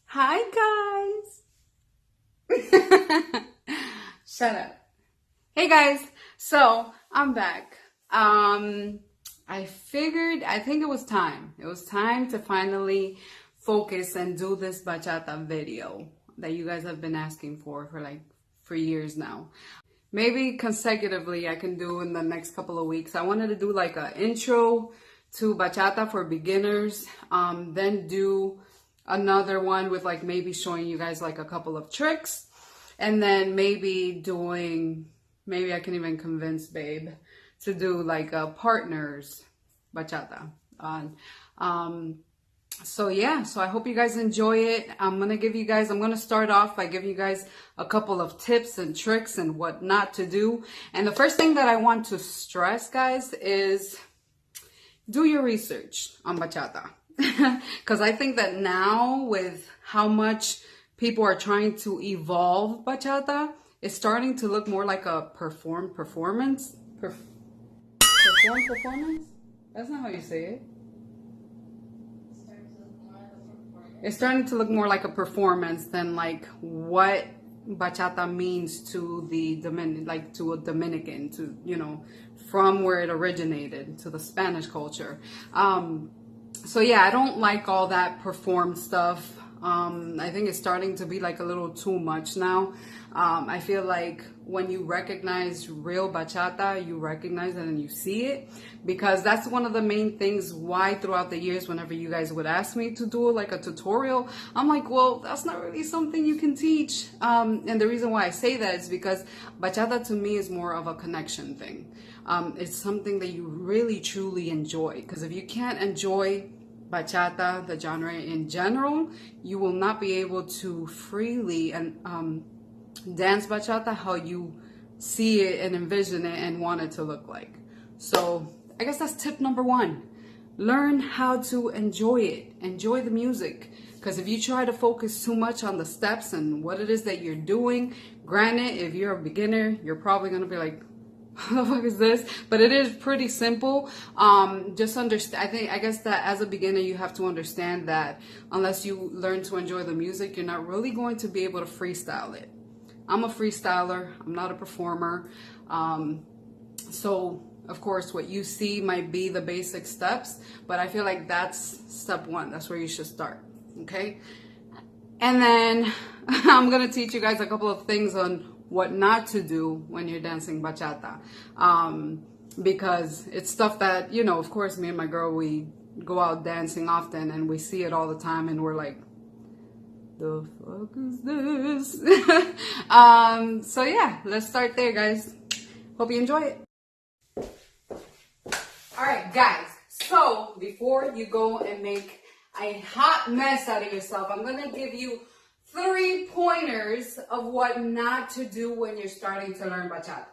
Hi guys. Shut up. Hey guys. So I'm back. I think it was time. It was time to finally focus and do this bachata video that you guys have been asking for years now. Maybe consecutively I can do in the next couple of weeks. I wanted to do like an intro to bachata for beginners, then do another one with like maybe showing you guys like a couple of tricks, and then maybe I can even convince Babe to do like a partners bachata on. So yeah, so I hope you guys enjoy it. I'm gonna start off by giving you guys a couple of tips and tricks and what not to do. And the first thing that I want to stress, guys, is do your research on bachata. Because I think that now with how much people are trying to evolve bachata, it's starting to look more like a performance. Performance? That's not how you say it. It's starting to look more like a performance than like what bachata means to the to a Dominican, to, from where it originated, to the Spanish culture. So yeah, I don't like all that performed stuff. I think it's starting to be like a little too much now. I feel like when you recognize real bachata, you recognize it and you see it, because that's one of the main things why throughout the years, whenever you guys would ask me to do like a tutorial, I'm like, well, that's not really something you can teach. And the reason why I say that is because bachata to me is more of a connection thing. It's something that you really truly enjoy, because if you can't enjoy bachata, the genre in general, you will not be able to freely and dance bachata how you see it and envision it and want it to look like. So I guess that's tip number one. Learn how to enjoy it. Enjoy the music. Because if you try to focus too much on the steps and what it is that you're doing, granted, if you're a beginner, you're probably going to be like, what the fuck is this? But it is pretty simple. Just understand. I guess that as a beginner, you have to understand that unless you learn to enjoy the music, you're not really going to be able to freestyle it. I'm a freestyler. I'm not a performer. So of course, what you see might be the basic steps, but I feel like that's step one. That's where you should start. Okay. And then I'm going to teach you guys a couple of things on what not to do when you're dancing bachata. Because it's stuff that, of course, me and my girl, we go out dancing often and we see it all the time and we're like, the fuck is this? So yeah, let's start there, guys. Hope you enjoy it. All right, guys. So before you go and make a hot mess out of yourself, I'm going to give you 3 pointers of what not to do when you're starting to learn bachata.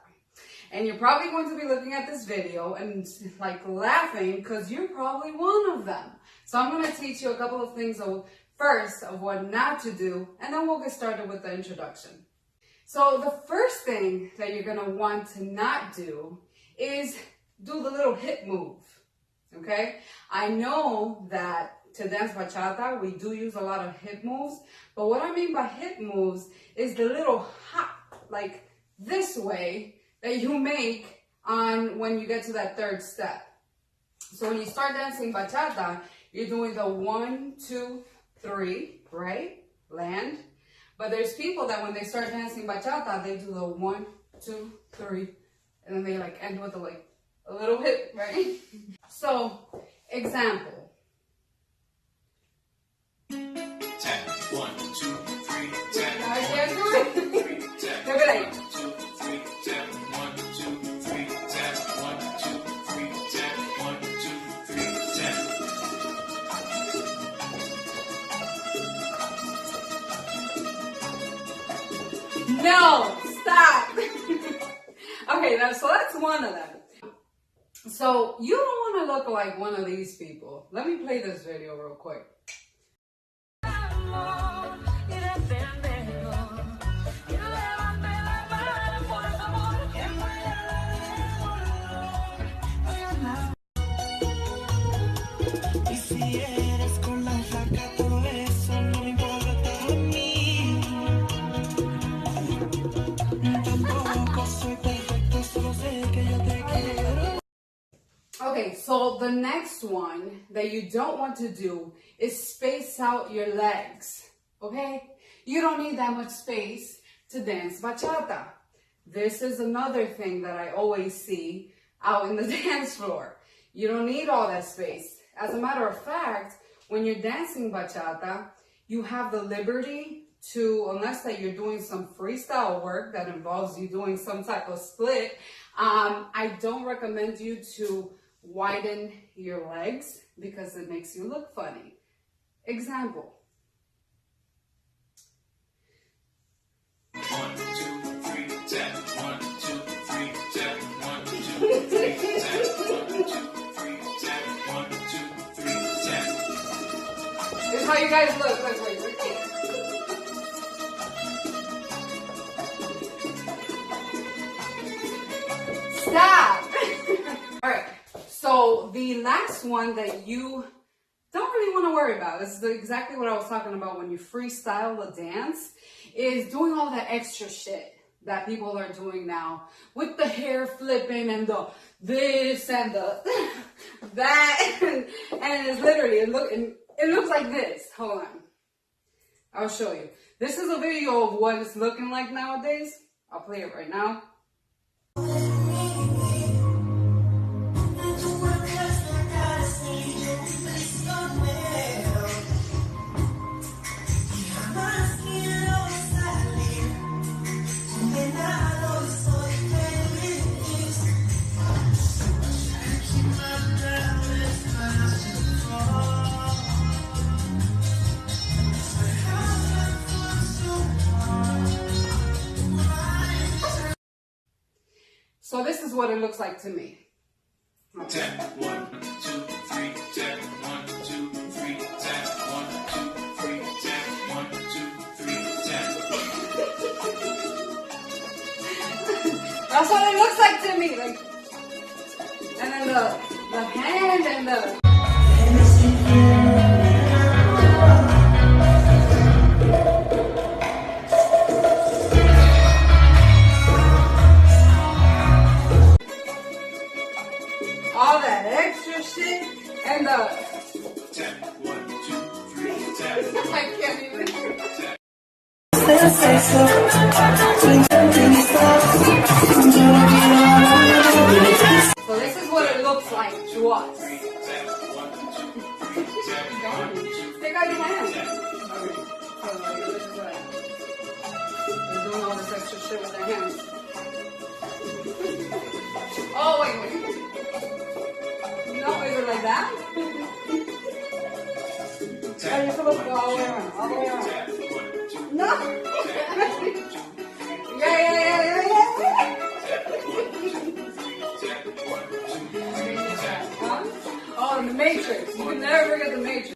And you're probably going to be looking at this video and like laughing because you're probably one of them. So I'm going to teach you a couple of things first of what not to do, and then we'll get started with the introduction. So the first thing that you're going to want to not do is do the little hip move. Okay? I know that to dance bachata, we do use a lot of hip moves. But what I mean by hip moves is the little hop, like this way, that you make on when you get to that third step. So when you start dancing bachata, you're doing the 1, 2, 3, right? Land. But there's people that when they start dancing bachata, they do the 1, 2, 3, and then they like end with a little hip, right? So, example. 10, 1, 2, 3, 10. I can't do it. They'll be like, 1, 2, 3, 10. 1, 2, 3, 10. 1, 2, 3, 10. 1, 2, 3, 10. no, stop. Okay, so that's one of them. So you don't want to look like one of these people. Let me play this video real quick. Y si eres con la flaca, todo eso no me importa. So the next one that you don't want to do is space out your legs, okay? You don't need that much space to dance bachata. This is another thing that I always see out in the dance floor. You don't need all that space. As a matter of fact, when you're dancing bachata, you have the liberty to, unless that you're doing some freestyle work that involves you doing some type of split, I don't recommend you to widen your legs because it makes you look funny. Example. 1, 2, 3, tap. 1, 2, 3, tap. 1, 2, 3, tap. 1, 2, 3, tap. 1, 2, 3, tap. This is how you guys look. Wait. Stop! Alright, so the last one that you don't really want to worry about, this is exactly what I was talking about when you freestyle the dance, is doing all that extra shit that people are doing now with the hair flipping and the this and the that, and it's literally, it looks like this. Hold on. I'll show you. This is a video of what it's looking like nowadays. I'll play it right now. So this is what it looks like to me. Tap. 1, 2, 3, tap. 1, 2, 3, tap. 1, 2, 3, tap. 1, 2, 3, tap. That's what it looks like to me. Like, and then the hand and the. All that extra shit and the. Tap. 1, 2, 3, tap. I can't even. Tap. So this is what it looks like to us. Tap. 1, 2, 3, tap. 1, 2, Take out your hand. tap. Okay. So like, this is what they're doing all this extra shit with their hands. Oh wait. No, is it like that? Oh, you're supposed to go all the way around. All the way around. Tap. 1, 2, No. Yeah. Huh? Oh, the Matrix. You can never forget the Matrix.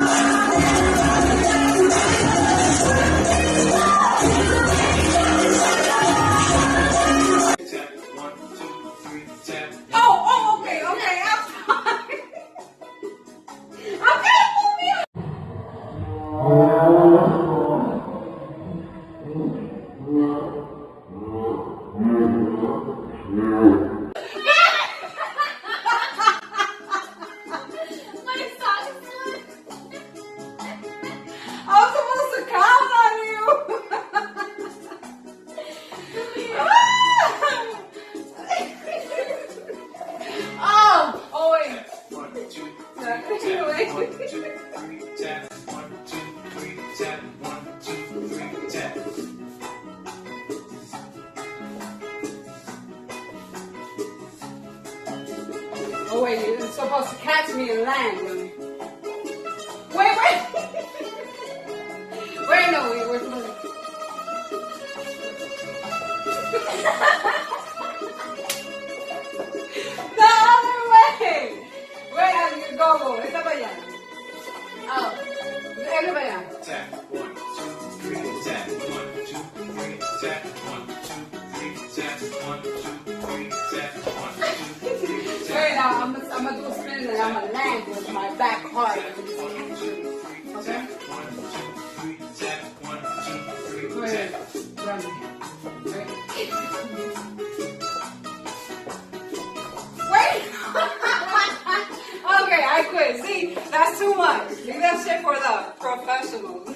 Oh, okay. I'm sorry. Okay, move me My socks. I was supposed to count on you. Oh wait. 1, 2, 3, Wait. tap. 1, 2, 3, tap. 1, 2, 3, tap. 1, 2, 3, tap. Oh wait, you're supposed to catch me and land. Wait. Wait, no, we're supposed to. The other way. Wait, go. Está para allá. Oh, ese para allá. Tap. 1, 2, 3, tap. 1, 2, 3, tap. 1, 2, 3, tap. 1, 2, 3, tap. 1, 2, 3, tap. Wait, now I'm gonna do a spin and I'm gonna land with my back hard. Okay? 1, 2, 3, tap. 1, 2, 3, Wait, tap. run. Wait. Wait! I quit. See, that's too much. Leave that shit for the professionals.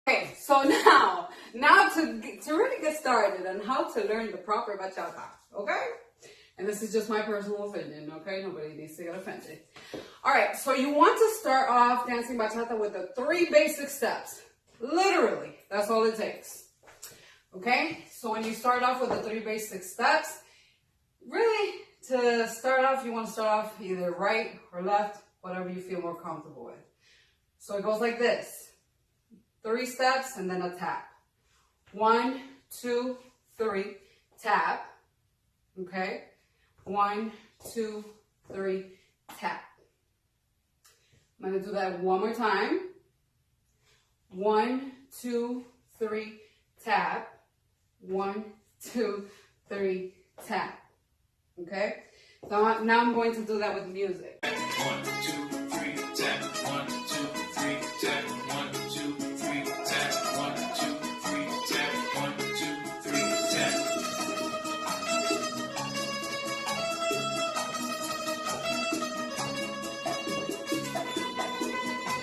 Okay, so now to really get started on how to learn the proper bachata, okay? And this is just my personal opinion, okay? Nobody needs to get offended. All right, so you want to start off dancing bachata with the 3 basic steps. Literally, that's all it takes. Okay, so when you start off with the 3 basic steps, really to start off, you want to start off either right or left, whatever you feel more comfortable with. So it goes like this: 3 steps and then a tap. 1, 2, 3, tap. Okay, 1, 2, 3, tap. I'm going to do that one more time. 1, 2, 3, tap. 1, 2, 3, tap. Okay? So now I'm going to do that with music. 1, 2, 3, tap. 1, 2, 3, tap. 1, 2, 3, tap. 1, 2, 3, tap. 1, 2, 3, tap.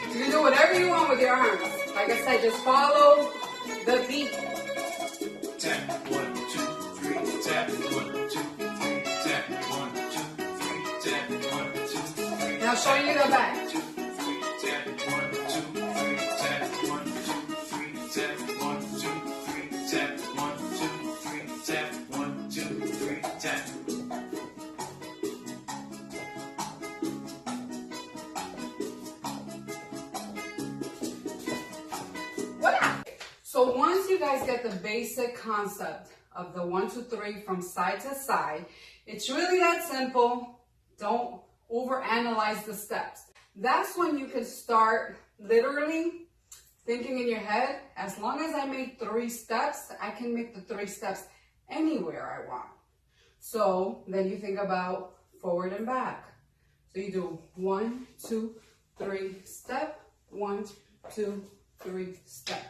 You can do whatever you want with your arms. Like I said, just follow the beat. Tap. 1, 2, 3, tap. 1, 2, 3, tap. 1, 2, 3, tap. 1, 2, 3. Now show you the back. 2, 3, tap. 1, 2, 3, tap. 1, 2, 3, tap. 1, 2, 3, tap. 1, 2, 3, tap. 1, 2, 3, tap. So once you guys get the basic concept of the 1, 2, 3 from side to side, it's really that simple. Don't overanalyze the steps. That's when you can start literally thinking in your head, as long as I make 3 steps, I can make the 3 steps anywhere I want. So then you think about forward and back. So you do 1, 2, 3, step, 1, 2, 3, step.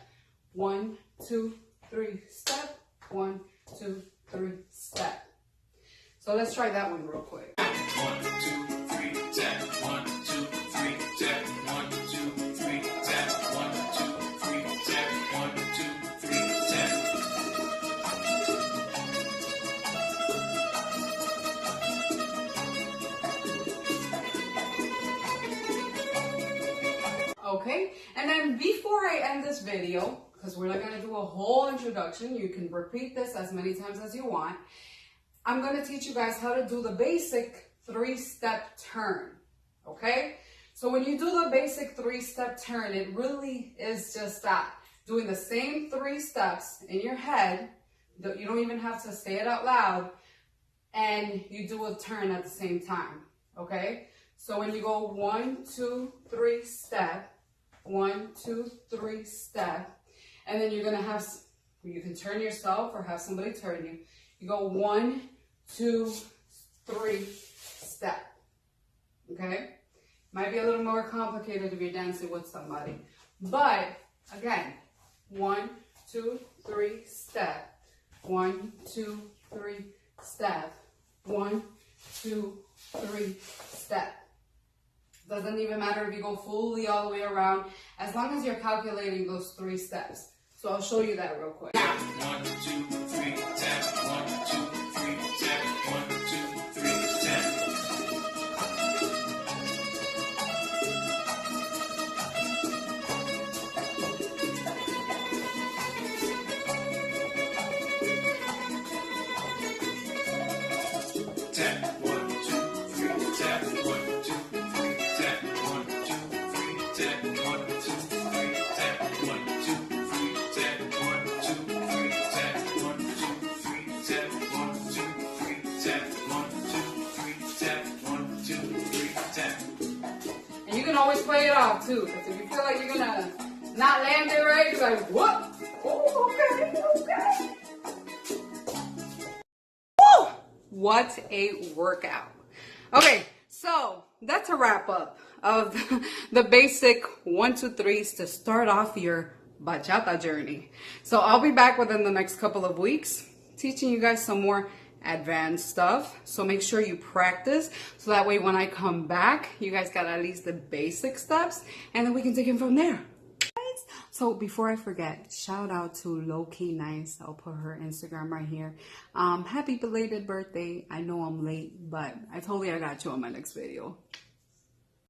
1, 2, 3, step. 1, 2, 3, step. So let's try that one real quick. 1, 2, 3, tap. 1, 2, 3, tap. 1, 2, 3, tap. 1, 2, 3, tap. 1, 2, 3, tap. Okay, and then before I end this video, because we're not going to do a whole introduction, you can repeat this as many times as you want. I'm going to teach you guys how to do the basic 3-step turn, okay? So when you do the basic 3-step turn, it really is just that, doing the same 3 steps in your head. You don't even have to say it out loud, and you do a turn at the same time, okay? So when you go 1, 2, 3, step, 1, 2, 3, step, and then you're gonna have, you can turn yourself or have somebody turn you. You go 1, 2, 3, step, okay? Might be a little more complicated if you're dancing with somebody. But again, 1, 2, 3, step, 1, 2, 3, step, 1, 2, 3, step. Doesn't even matter if you go fully all the way around, as long as you're calculating those 3 steps. So I'll show you that real quick. 1, 2, 3, tap. 1, 2, 3, tap. 1, 2, 3, tap. Tap. 1, 2, 3, tap. 1, 2, 3, tap. 1, 2, 3, tap. 1, 2, 3, tap. 1, 2, 3, tap. 1, 2, 3, tap. 1, 2, 3, tap. 1, 2, 3, tap. 1, 2, 3, tap. 1, 2, 3, tap. And you can always play it off too, because if you feel like you're gonna not land it right, you're like, what? Oh, okay, okay. Woo! What a workout. Okay, so that's a wrap up of the basic 1, 2, 3s to start off your bachata journey. So I'll be back within the next couple of weeks teaching you guys some more advanced stuff. So make sure you practice so that way when I come back, you guys got at least the basic steps and then we can take it from there. So before I forget, shout out to Low Key Nice. I'll put her Instagram right here. Happy belated birthday. I know I'm late, but I told you I got you on my next video.